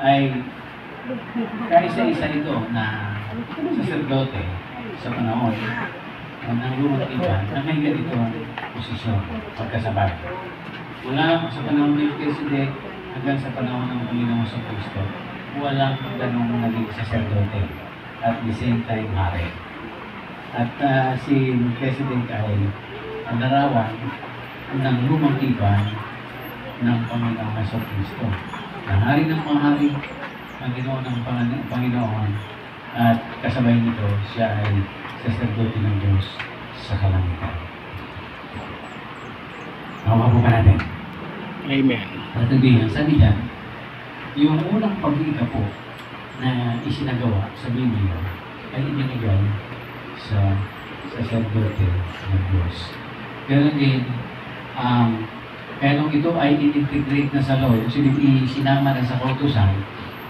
ay kaisa-isa ito na saserdote sa panahon ng lumang tipan na may ganitong posisyon pagkasabay. Mula sa panahon ng President hanggang sa panahon ng Panginoon sa Kristo, walang ganong naging saserdote at the same time hari. At si President ay narawan ng lumang tipan ng Panginoon sa Kristo. Na hari ng mga hari, Panginoon ng Panginoon, at kasabay nito siya ay saserdote ng Diyos sa kalangitan. Nawa po ba natin? Amen. At sabihin, sabi dyan, yung unang pag-iikapo na isinagawa sa Biblia ay ibinigay sa saserdote ng Diyos. Pero din, kaya nung ito ay in-integrate na sa Lord, sinama na sa kautusan,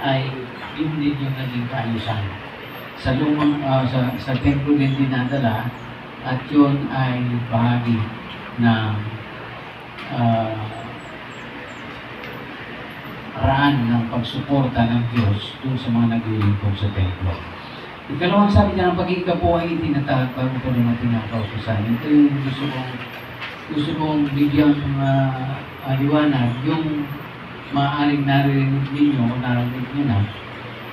ay yun din yung naging kaayusan. Sa lumang, sa templo din dinadala, at yun ay bahagi ng paraan ng pagsuporta ng Diyos dun sa mga naglilingkod sa templo. Ikalawang sabi niya, ang pag-iikapo ay itinatawag para natin ang kautusan. Ito yung gusto kong bigyang liwanag, yung maaaring narinig ninyo o narinig nyo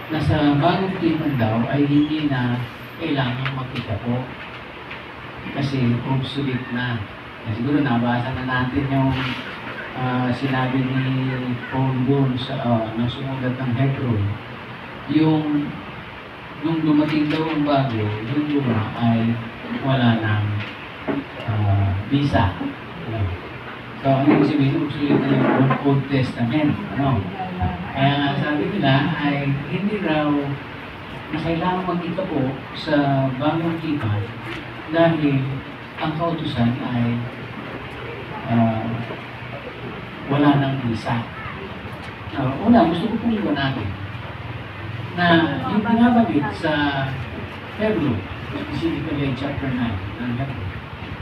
na sa bagong tipan daw ay hindi na kailangan mag-ikapo kasi obsolete na. Siguro nabasa na natin yung sinabi ni Paul doon sa nasulat ng Hebron. Yung nung dumating daw ang bago, yung luma ay wala ng visa. So, ano yung sabihin? Obsolete na yung Old Testament. Kaya nga sabi nila ay hindi raw na kailangan mag-ikapo sa bagong tipan dahil ang kautusan ay wala ng visa. Una, gusto ko pong natin na yung binabanggit sa Hebrew, specifically chapter 9 ng Hebrew,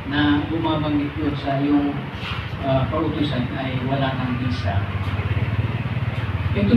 na bumabanggit yun sa yung kautusan ay wala ng visa. Ito